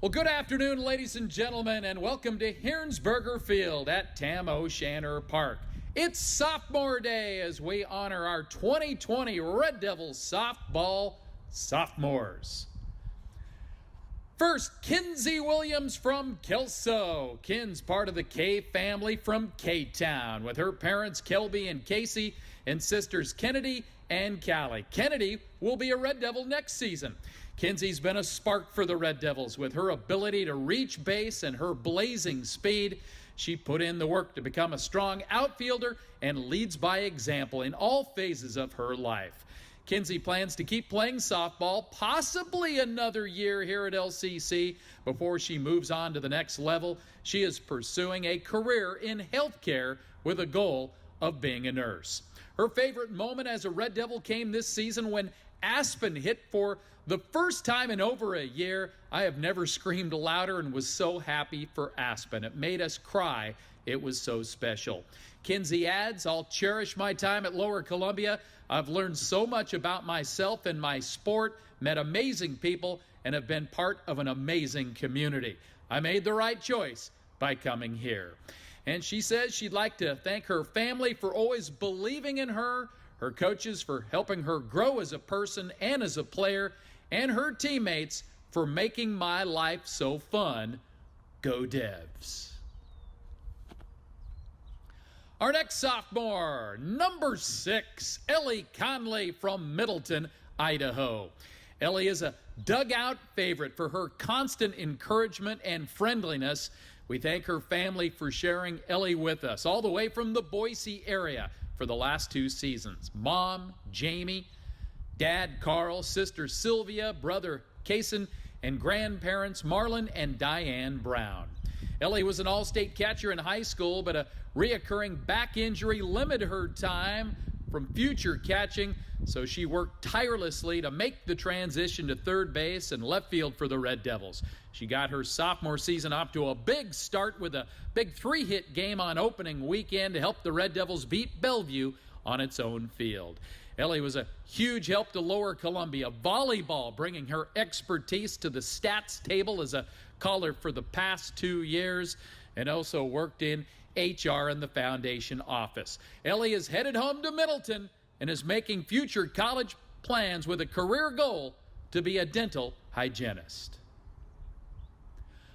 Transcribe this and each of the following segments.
Well, good afternoon, ladies and gentlemen, and welcome to Hirnsberger Field at Tam O'Shanter Park. It's Sophomore Day as we honor our 2020 Red Devils softball sophomores. First, Kenzie Williams from Kelso. Ken's part of the K family from K-Town with her parents Kelby and Casey and sisters Kennedy and Callie. Kennedy will be a Red Devil next season. Kenzie's been a spark for the Red Devils with her ability to reach base and her blazing speed. She put in the work to become a strong outfielder and leads by example in all phases of her life. Kenzie plans to keep playing softball, possibly another year here at LCC before she moves on to the next level. She is pursuing a career in healthcare with a goal of being a nurse. Her favorite moment as a Red Devil came this season when Aspen hit for the first time in over a year. I have never screamed louder and was so happy for Aspen. It made us cry. It was so special. Kenzie adds, I'll cherish my time at Lower Columbia. I've learned so much about myself and my sport, met amazing people, and have been part of an amazing community. I made the right choice by coming here. And she says she'd like to thank her family for always believing in her coaches for helping her grow as a person and as a player, and her teammates for making my life so fun. Go Devs. Our next sophomore, number 6, Ellie Conley from Middleton, Idaho. Ellie is a dugout favorite for her constant encouragement and friendliness. We thank her family for sharing Ellie with us, all the way from the Boise area for the last 2 seasons. Mom, Jamie, Dad, Carl, sister Sylvia, brother Kason, and grandparents Marlon and Diane Brown. Ellie was an all-state catcher in high school, but a reoccurring back injury limited her time from future catching, so she worked tirelessly to make the transition to third base and left field for the Red Devils. She got her sophomore season off to a big start with a big 3-hit game on opening weekend to help the Red Devils beat Bellevue on its own field. Ellie was a huge help to Lower Columbia volleyball, bringing her expertise to the stats table as a caller for the past 2 years, and also worked in HR in the foundation office. Ellie is headed home to Middleton and is making future college plans with a career goal to be a dental hygienist.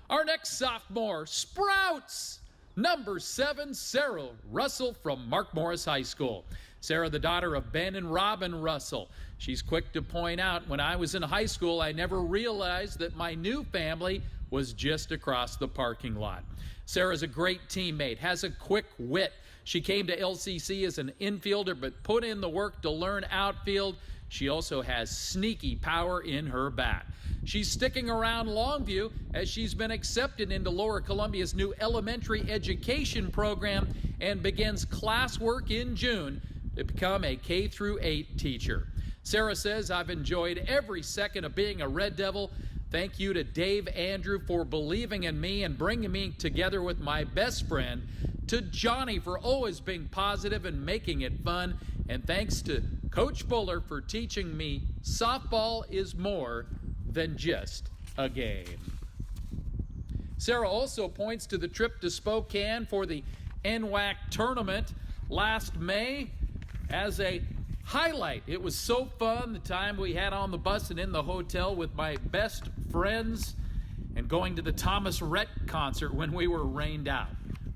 Our next sophomore sprouts. Number 7, Sarah Russell from Mark Morris High School. Sarah, the daughter of Ben and Robin Russell. She's quick to point out, when I was in high school, I never realized that my new family was just across the parking lot. Sarah's a great teammate, has a quick wit. She came to LCC as an infielder, but put in the work to learn outfield. She also has sneaky power in her bat. She's sticking around Longview as she's been accepted into Lower Columbia's new elementary education program and begins classwork in June to become a K-8 teacher. Sarah says, I've enjoyed every second of being a Red Devil. Thank you to Dave Andrew for believing in me and bringing me together with my best friend, to Johnny for always being positive and making it fun, and thanks to Coach Buller for teaching me softball is more than just a game. Sarah also points to the trip to Spokane for the NWAC tournament last May as a highlight. It was so fun, the time we had on the bus and in the hotel with my best friends, and going to the Thomas Rhett concert when we were rained out.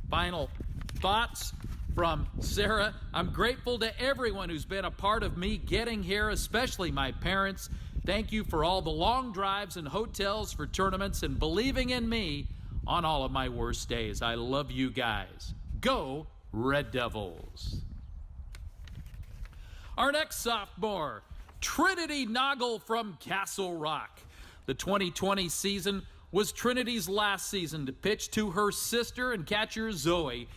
Final thoughts from Sarah. I'm grateful to everyone who's been a part of me getting here, especially my parents. Thank you for all the long drives and hotels for tournaments and believing in me on all of my worst days. I love you guys. Go Red Devils. Our next sophomore, Trinity Naugle from Castle Rock. The 2020 season was Trinity's last season to pitch to her sister and catcher Zoe,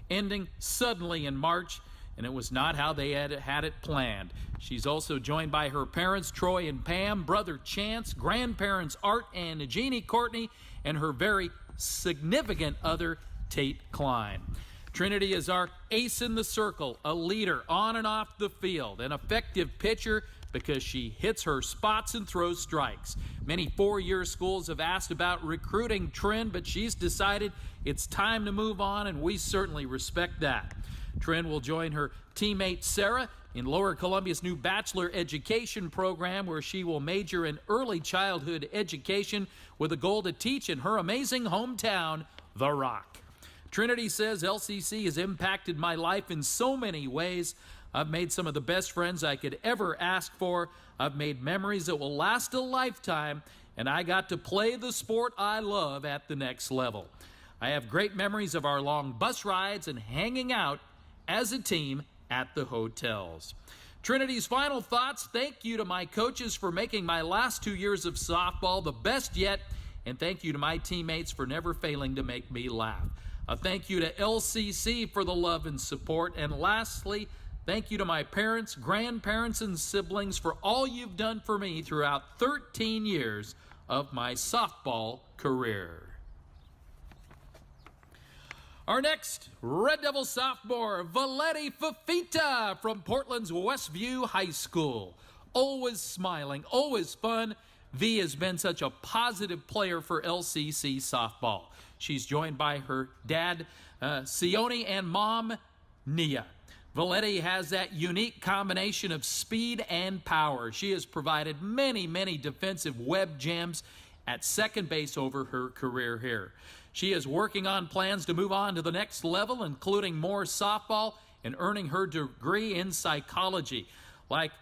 ending suddenly in March, and it was not how they had it planned. She's also joined by her parents, Troy and Pam, brother Chance, grandparents Art and Jeannie Courtney, and her very significant other, Tate Klein. Trinity is our ace in the circle, a leader on and off the field, an effective pitcher, because she hits her spots and throws strikes. Many four-year schools have asked about recruiting Trin, but she's decided it's time to move on, and we certainly respect that. Trin will join her teammate Sarah in Lower Columbia's new Bachelor Education program, where she will major in early childhood education with a goal to teach in her amazing hometown, The Rock. Trinity says LCC has impacted my life in so many ways. I've made some of the best friends I could ever ask for. I've made memories that will last a lifetime, and I got to play the sport I love at the next level. I have great memories of our long bus rides and hanging out as a team at the hotels. Trinity's final thoughts: thank you to my coaches for making my last 2 years of softball the best yet, and thank you to my teammates for never failing to make me laugh. A thank you to LCC for the love and support, and lastly, thank you to my parents, grandparents, and siblings for all you've done for me throughout 13 years of my softball career. Our next Red Devil sophomore, Valetti Fattah from Portland's Westview High School. Always smiling, always fun, V has been such a positive player for LCC softball. She's joined by her dad, Sione, and mom, Nia. Valetti has that unique combination of speed and power. She has provided many, many defensive web jams at second base over her career here. She is working on plans to move on to the next level, including more softball and earning her degree in psychology. Like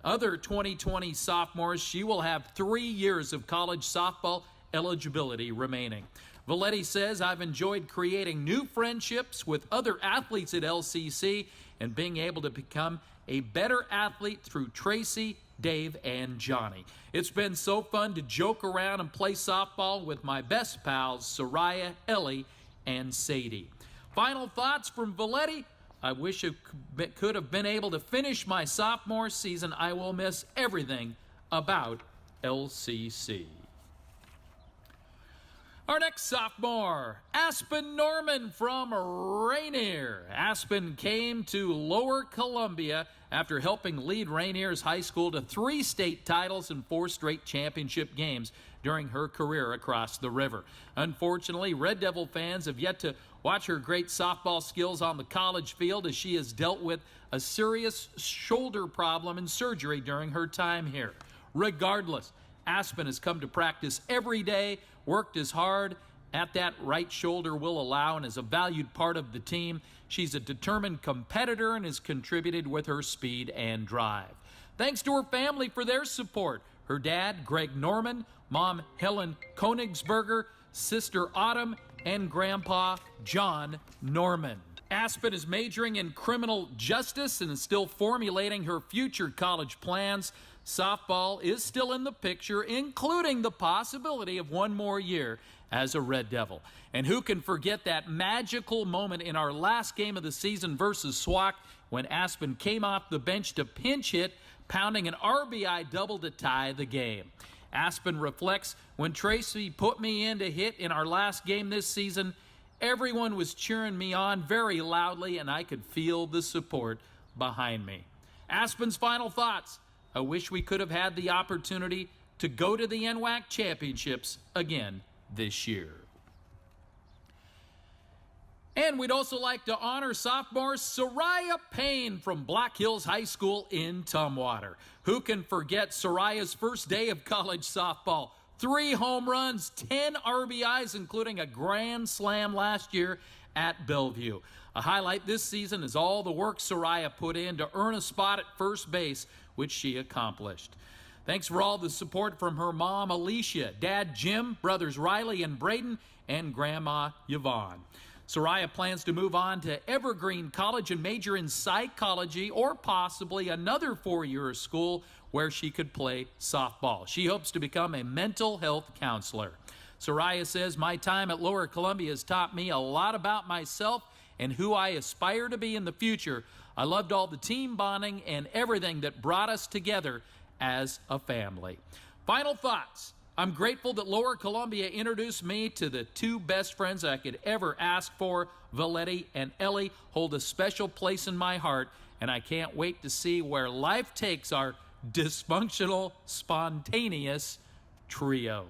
other 2020 sophomores, she will have 3 years of college softball eligibility remaining. Valetti says, I've enjoyed creating new friendships with other athletes at LCC and being able to become a better athlete through Tracy, Dave, and Johnny. It's been so fun to joke around and play softball with my best pals, Sariah, Ellie, and Sadie. Final thoughts from Valetti: I wish I could have been able to finish my sophomore season. I will miss everything about LCC. Our next sophomore, Aspen Norman from Rainier. Aspen came to Lower Columbia after helping lead Rainier's high school to 3 state titles and 4 straight championship games during her career across the river. Unfortunately, Red Devil fans have yet to watch her great softball skills on the college field, as she has dealt with a serious shoulder problem and surgery during her time here. Regardless, Aspen has come to practice every day, worked as hard at that right shoulder will allow, and is a valued part of the team. She's a determined competitor and has contributed with her speed and drive. Thanks to her family for their support: her dad, Greg Norman, mom, Helen Konigsberger, sister Autumn, and grandpa, John Norman. Aspen is majoring in criminal justice and is still formulating her future college plans. Softball is still in the picture, including the possibility of 1 more year as a Red Devil. And who can forget that magical moment in our last game of the season versus SWAC when Aspen came off the bench to pinch hit, pounding an RBI double to tie the game. Aspen reflects, when Tracy put me in to hit in our last game this season, everyone was cheering me on very loudly, and I could feel the support behind me. Aspen's final thoughts: I wish we could have had the opportunity to go to the NWAC championships again this year. And we'd also like to honor sophomore Sariah Payne from Black Hills High School in Tumwater. Who can forget Sariah's first day of college softball? 3 home runs, 10 RBIs, including a grand slam last year at Bellevue. A highlight this season is all the work Sariah put in to earn a spot at first base, which she accomplished. Thanks for all the support from her mom, Alicia, dad, Jim, brothers Riley and Braden, and grandma, Yvonne. Sariah plans to move on to Evergreen College and major in psychology, or possibly another 4-year school where she could play softball. She hopes to become a mental health counselor. Sariah says, my time at Lower Columbia has taught me a lot about myself and who I aspire to be in the future. I loved all the team bonding and everything that brought us together as a family. Final thoughts: I'm grateful that Lower Columbia introduced me to the 2 best friends I could ever ask for. Valetti and Ellie hold a special place in my heart, and I can't wait to see where life takes our dysfunctional, spontaneous trio.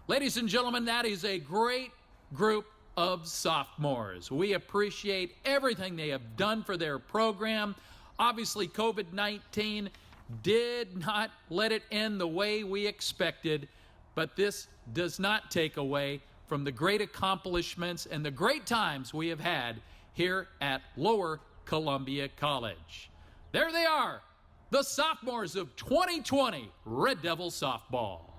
Ladies and gentlemen, that is a great group of sophomores. We appreciate everything they have done for their program. Obviously, COVID-19 did not let it end the way we expected, but this does not take away from the great accomplishments and the great times we have had here at Lower Columbia College. There they are, the sophomores of 2020 Red Devil Softball.